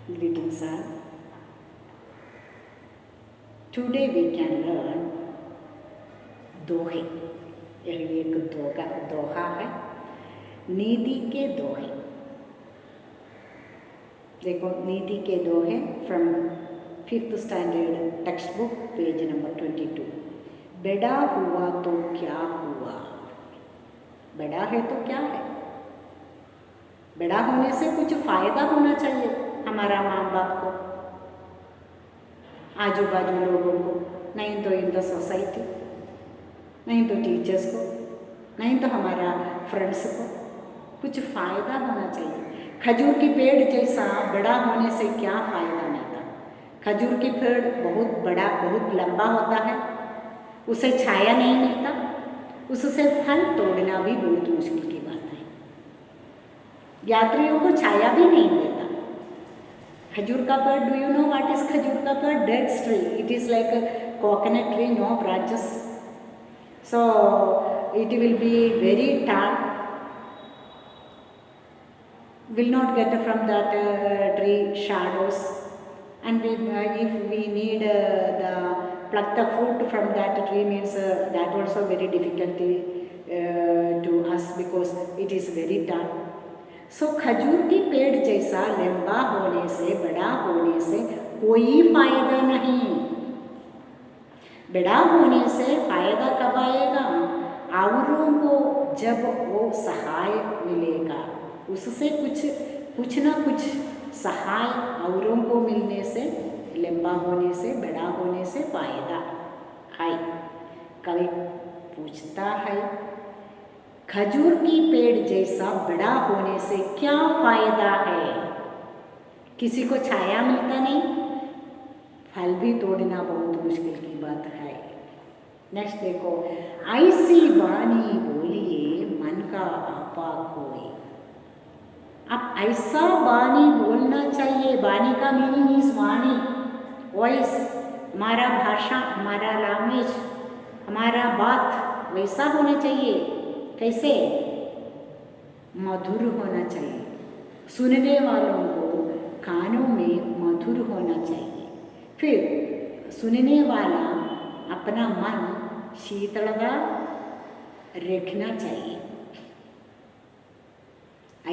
Greetings all. Today we can learn दोहे. एक दोहा है, नीति के दोहे. देखो नीति के दोहे from 5th standard text book page number 22. बड़ा हुआ तो क्या हुआ. बड़ा है तो क्या है. बड़ा होने से कुछ फायदा होना चाहिए हमारा माँ बाप को, आजू बाजू लोगों को, नहीं तो इन द सोसाइटी, नहीं तो टीचर्स को, नहीं तो हमारा फ्रेंड्स को. कुछ फ़ायदा होना चाहिए. खजूर की पेड़ जैसा बड़ा होने से क्या फ़ायदा मिलता. खजूर की पेड़ बहुत बड़ा, बहुत लंबा होता है, उसे छाया नहीं मिलता, उससे फल तोड़ना भी बहुत मुश्किल की बात है. यात्रियों को छाया भी नहीं देता. खजूर का पेड़, do you know what is खजूर का पेड़? Dates tree. It is like a coconut tree, no branches. So it will be very tall, will not get from that tree shadows, and if we need the pluck the fruit from that tree means that also very difficulty to us because it is very tall. सो खजूर की पेड़ जैसा लंबा होने से, बड़ा होने से कोई फायदा नहीं. बड़ा होने से फायदा कब आएगा? औरों को जब वो सहाय मिलेगा, उससे कुछ ना कुछ सहाय औरों को मिलने से, लंबा होने से, बड़ा होने से फायदा है. कवि पूछता है, खजूर की पेड़ जैसा बड़ा होने से क्या फायदा है? किसी को छाया मिलता नहीं, फल भी तोड़ना बहुत मुश्किल की बात है. नेक्स्ट देखो, ऐसी बानी बोलिए मन का आपा कोई. अब ऐसा बानी बोलना चाहिए. बानी का मीनिंग इज वाणी, वॉइस. हमारा भाषा, हमारा लैंग्वेज, हमारा बात वैसा होना चाहिए. कैसे? मधुर होना चाहिए. सुनने वालों को कानों में मधुर होना चाहिए. फिर सुनने वाला अपना मन शीतलता रखना चाहिए.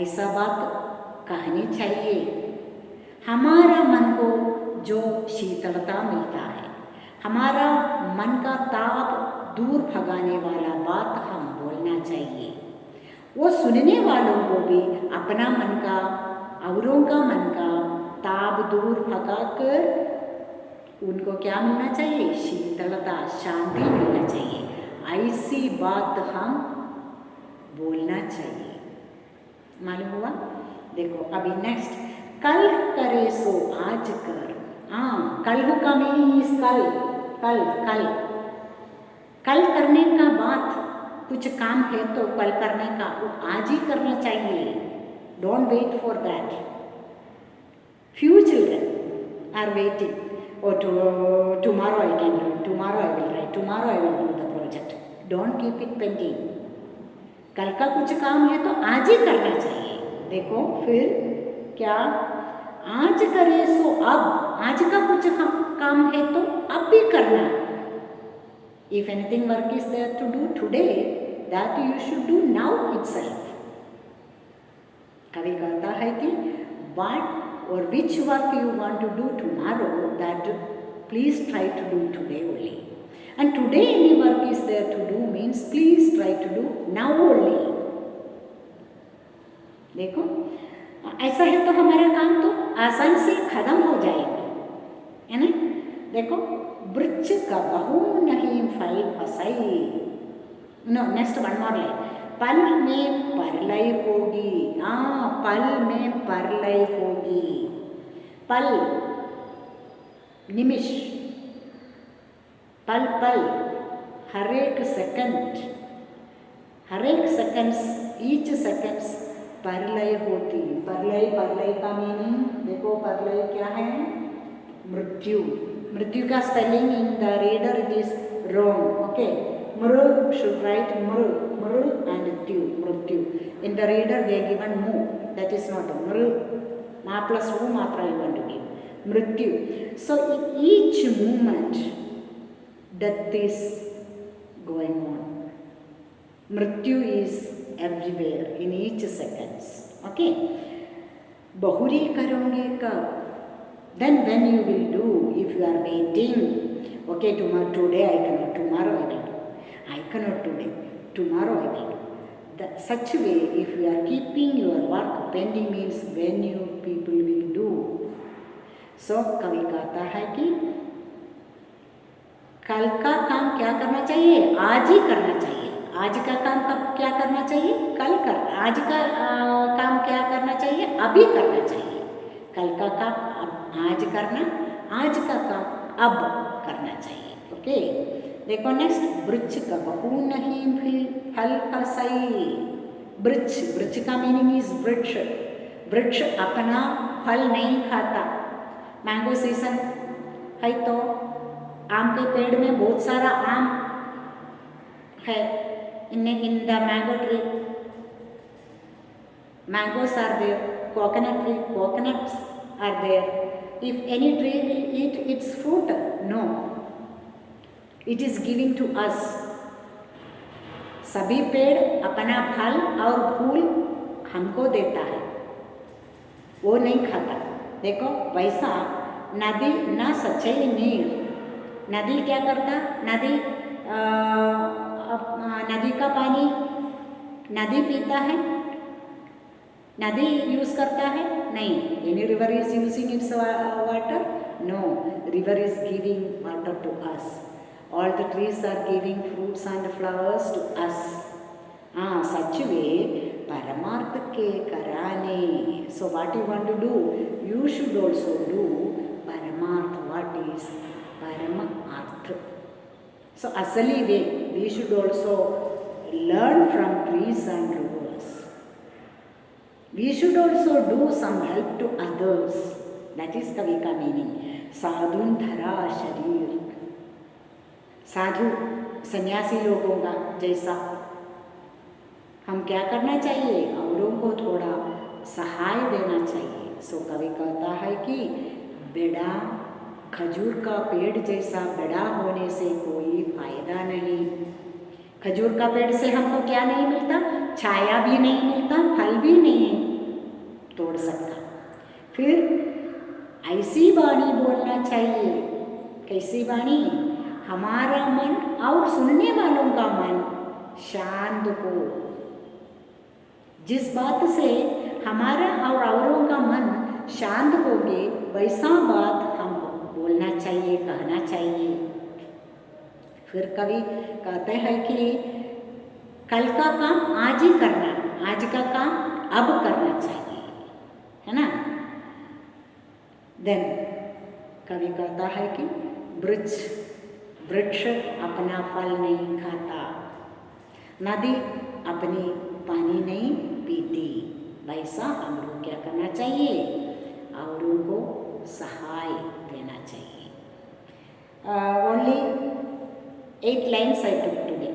ऐसा बात कहनी चाहिए. हमारा मन को जो शीतलता मिलता है, हमारा मन का ताप दूर भगाने वाला बात हम बोलना चाहिए. वो सुनने वालों को भी अपना मन का, औरों का मन का ताप दूर भगाकर उनको क्या मिलना चाहिए? शीतलता, शांति मिलना चाहिए. ऐसी बात हम बोलना चाहिए. मालूम हुआ? देखो अभी नेक्स्ट, कल करे सो आज कर. कल का मीनिंग इज कल. कल करने का बात, कुछ काम है तो कल करने का, वो आज ही करना चाहिए. Don't wait for that. Few children are waiting, or tomorrow I can learn, tomorrow I will write, tomorrow I will do the project. Don't keep it pending. कल का कुछ काम है तो आज ही करना चाहिए. देखो फिर क्या, आज करे सो अब. आज का कुछ काम है तो अब भी करना. If anything work is there to do today, that you should do now itself. कवि कहता है कि what or which work you want to do tomorrow, that please try to do today only. And today any work is there to do means please try to do now only. देखो ऐसा है तो हमारा काम तो आसान से खत्म हो जाएगा, है ना. देखो, वृक्ष का बहु नहीं फल फसाई. No, next one more line. पल में परलय होगी. पल में परलय होगी. पल निमिष, पल पल, हर एक सेकंड, ईच सेकंड्स परलय होती. परलय का मीनिंग देखो. परलय क्या है? मृत्यु. मृत्यु का spelling in the reader it is wrong. Okay, मृ should write mru and tyu, मृत्यु. In the reader they given mu, that is not mru. Ma plus U matra you want to give. Mrityu. So in each moment, death is going on. Mrityu is everywhere in each seconds. Okay. Bahuri karonge kab. Then when you will do, if you are waiting, okay, today I cannot, tomorrow I will do. I cannot today, tomorrow I will do. Such way, if you are keeping your work pending means when you people will do. So कवि कहता है कि कल का काम क्या करना चाहिए, आज ही करना चाहिए. आज का काम कब क्या करना चाहिए, कल कर. आज का काम क्या करना चाहिए, अभी करना चाहिए. कल का काम आज करना, आज का काम अब करना चाहिए. ओके, देखो नेक्स्ट. वृक्ष कबहू नहीं फल फसई. वृक्ष, वृक्ष का मीनिंग इज वृक्ष. वृक्ष अपना फल नहीं खाता. मैंगो सीजन है तो आम के पेड़ में बहुत सारा आम है. In the mango tree mangoes are there. Coconut tree coconuts are there. If any tree will eat its fruit, no, it is giving to us. सभी पेड़ अपना फल और फूल हमको देता है, वो नहीं खाता. देखो वैसा नदी ना सच्चे नीर. नदी क्या करता, नदी का पानी नदी पीता है, नदी यूज करता है नहीं. Any river is using its water, no. River is giving water to us. All the trees are giving fruits and flowers to us. Such way paramarth ke karane. So what you want to do, you should also do paramarth. What is paramarth? So asali way we should also learn from trees and rivers. We should also do some help to others. That is kavi ka meaning. Sadhun dhara sharir. साधु सन्यासी लोगों का जैसा हम क्या करना चाहिए, औरों को थोड़ा सहाय देना चाहिए. सो कवि कहता है कि बेड़ा खजूर का पेड़ जैसा बेड़ा होने से कोई फायदा नहीं. खजूर का पेड़ से हमको क्या नहीं मिलता, छाया भी नहीं मिलता, फल भी नहीं तोड़ सकता. फिर ऐसी वाणी बोलना चाहिए. कैसी वाणी, हमारा मन और सुनने वालों का मन शांत हो. जिस बात से हमारा और औरों का मन शांत हो गए, वैसा बात हमको बोलना चाहिए, कहना चाहिए. फिर कवि कहते हैं कि कल का काम आज ही करना, आज का काम अब करना चाहिए, है ना. देन कवि कहता है कि वृक्ष अपना फल नहीं खाता, नदी अपनी पानी नहीं पीती. वैसा हम लोग क्या करना चाहिए, औरों को सहाय देना चाहिए. Only 8 lines I took today.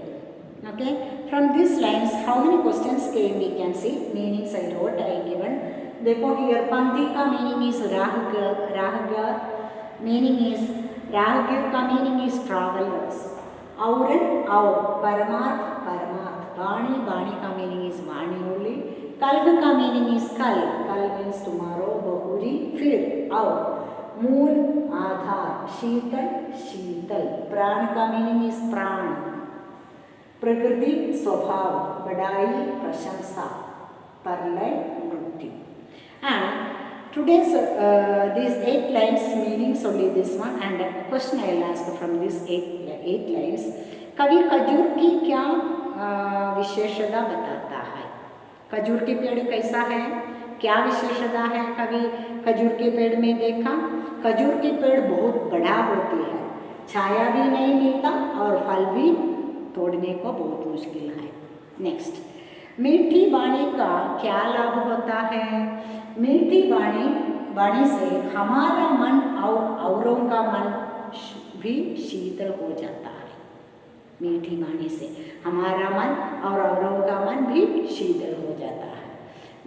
Okay, from these lines how many questions came we can see. Meanings I wrote, I given. देखो here पंक्ति का meaning is राहगर. Meaning is राहगीर का मीनिंग इज ट्रैवलर्स. और परमार्थ, वाणी का मीनिंग इज वाणी ओनली. कल्ग का meaning is कल मीन्स टुमारो. बहुरी फिर और. मूल आधार, शीतल. प्राण का मीनिंग इज प्राण. प्रकृति स्वभाव, बड़ाई प्रशंसा. परलय मृत्यु. And today's these 8 lines meanings only this one, and question I will ask from these 8 lines. कवि खजूर की क्या विशेषता बताता है. खजूर के पेड़ कैसा है, क्या विशेषता है कवि खजूर के पेड़ में देखा. खजूर के पेड़ बहुत बड़ा होती है, छाया भी नहीं मिलता और फल भी तोड़ने को बहुत मुश्किल है. नेक्स्ट, मीठी वाणी का क्या लाभ होता है. मीठी वाणी से हमारा मन और औरों का मन भी शीतल हो जाता है. मीठी वाणी से हमारा मन और औरों का मन भी शीतल हो जाता है.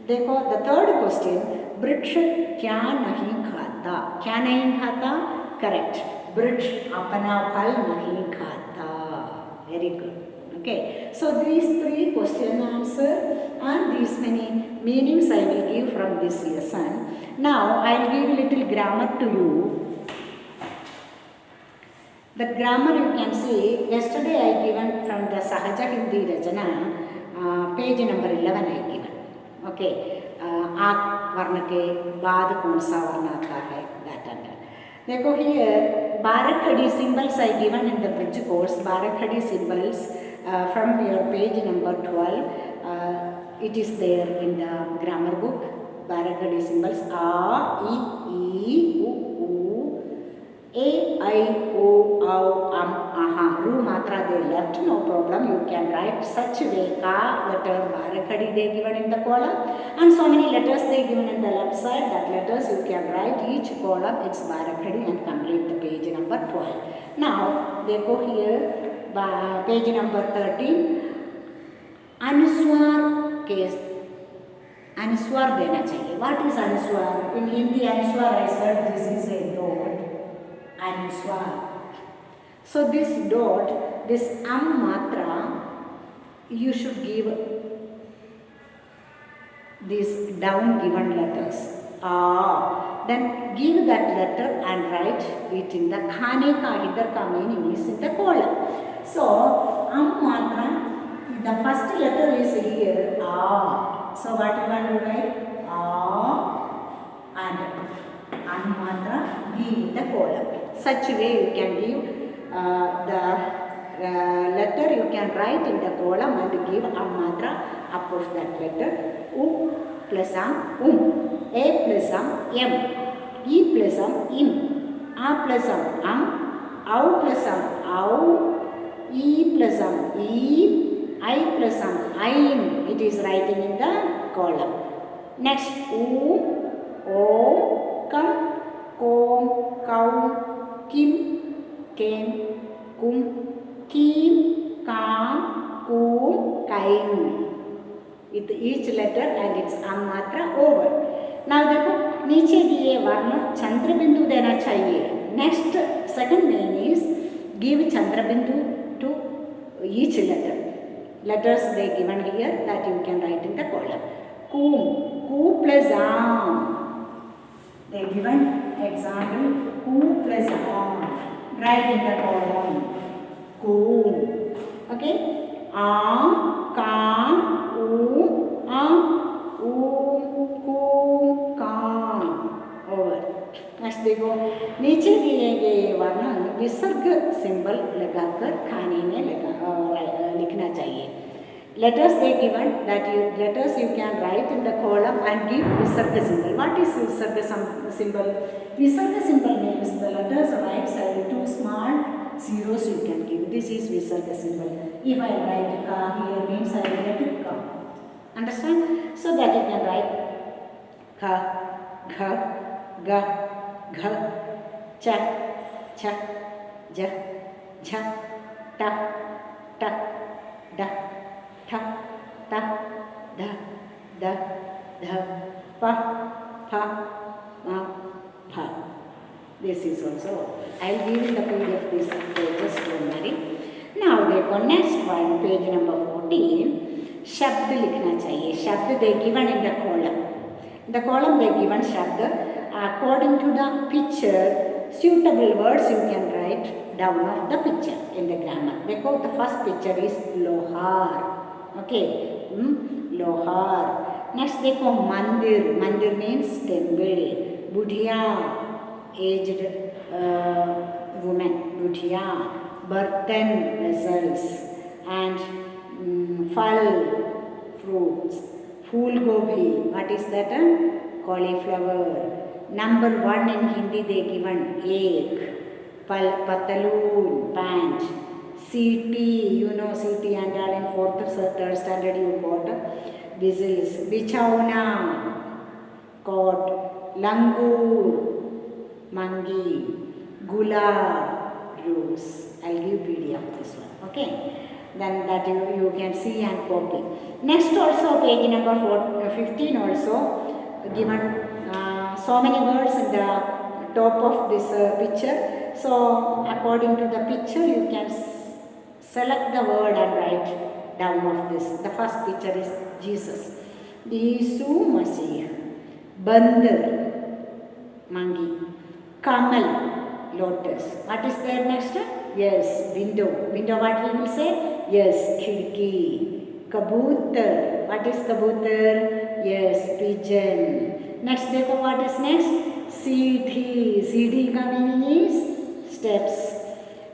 देखो द थर्ड क्वेश्चन, वृक्ष क्या नहीं खाता? क्या नहीं खाता? करेक्ट, वृक्ष अपना फल नहीं खाता. Very good. Okay, so these three question answer and these many meanings I will give from this lesson. Now I will give little grammar to you. The grammar you can see, yesterday I given from the Sahaja Hindi Rachana, page number 11 I given. Okay, आक वर्ण के बाद कौन सा वर्ण आता है, that and that. देखो here Barakhadi symbols I given in the bridge course. Barakhadi symbols from your page number 12. It is there in the grammar book. Barakhadi symbols A, I, U, A, I, O, Au, Aha. Ru matra they left, no problem. You can write such way. Ka letter Barakhadi they given in the column, and so many letters they given in the left side. That letters you can write each column its Barakhadi and complete the page number 12. Now they go here page number 13. अनुस्वार के अनुस्वार देना चाहिए. What is अनुस्वार? In Hindi अनुस्वार I said this is a dot. Anuswar. So this dot, this matra, you should give these down given letters. Then give that letter and write it in the khane ka, idhar ka meaning is in the column. So matra, the first letter is here A. So what you want to write? A and matra give in the column. Such way you can give the letter you can write in the column and give matra up of that letter. U plus A plus M, E plus im, A plus Au plus Au, E plus I plus Im. It is writing in the column. Next U, O, Kam, Kom, Kau, Kim, Kem, Kum, Kim, Kam, Kum, Kaim. With each letter and its matra over. Now देखो नीचे दिए वर्ण चंद्र बिंदु देना चाहिए. Next second name is give chandra bindu to each letter. Letters they given here that you can write in the column. Kum, Ku plus Am. They given example Ku plus Am. Write in the column. Ku. Okay. Am, Kam, Kam. Over. Next देखो नीचे दिए गए वर्ण विसर्ग symbol लगाकर खाने में लिखना चाहिए. Letters they given that letters you can write in the column and give visarga symbol. What is visarga symbol? Visarga symbol means the letters right side two small zeros you can give. This is visarga symbol. If I write ka here means I will get ka. Understand? So that you can write ka, gha, ga, gha, cha, cha, ja, jha, ta, ta, da. Tha, ta, da, da, dha, pa, pha, ma, pha. This is also. I will give you the PDF this pages, don't worry. Now देखो next one page number 14. शब्द लिखना चाहिए. शब्द they given in the column. In the column they given शब्द according to the picture. Suitable words you can write down of the picture in the grammar. देखो the first picture is lohar. Okay, lohar. Next देखो मंदिर. मंदिर means temple. बुढ़िया, aged woman. बुढ़िया. बर्तन, vessels. And फल, fruits. फूल गोभी. What is that? Cauliflower. Number 1 in Hindi they given एक. Pataloon, pant. CT, you know CT and all in 4th or 3rd standard you got whistles. Bichauna, cot. Langur, mangi. Gulab, rose. I'll give PDF this one. Okay. Then that you can see and copy. Next also page number 15 also given so many words in the top of this picture. So according to the picture, you can select the word and write down of this. The first picture is Jesus. Yisoo Masih. Bandar, monkey. Kamal, lotus. What is there next? Yes, window. Window, what we will say? Yes, khidki. Kabutar. What is kabutar? Yes, pigeon. Next, देखो what is next? सीढ़ी. सीढ़ी का meaning is steps.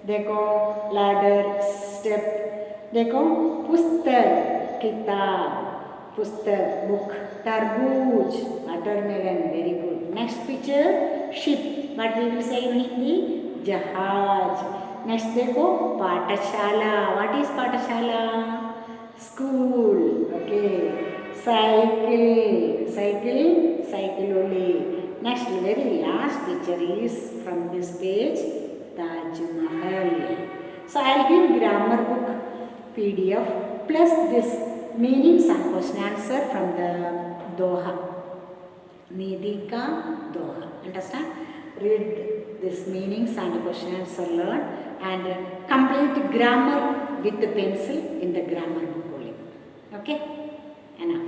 देखो ladder, step. देखो पुस्तक, किताब. पुस्तक, book. तरबूज, watermelon. Very good. Next picture, ship. What we will say in Hindi? जहाज. नेक्स्ट देखो पाठशाला. व्हाट इज पाठशाला? School. Okay. Cycle. Cycle, साइकिलोले. Next very last picture is from this page Taj Mahal. So I will give grammar book PDF plus this meanings and question answer from the Doha. Nidika Doha. Understand? Read this meanings and question answer learn and complete grammar with the pencil in the grammar book only. Okay? Enough.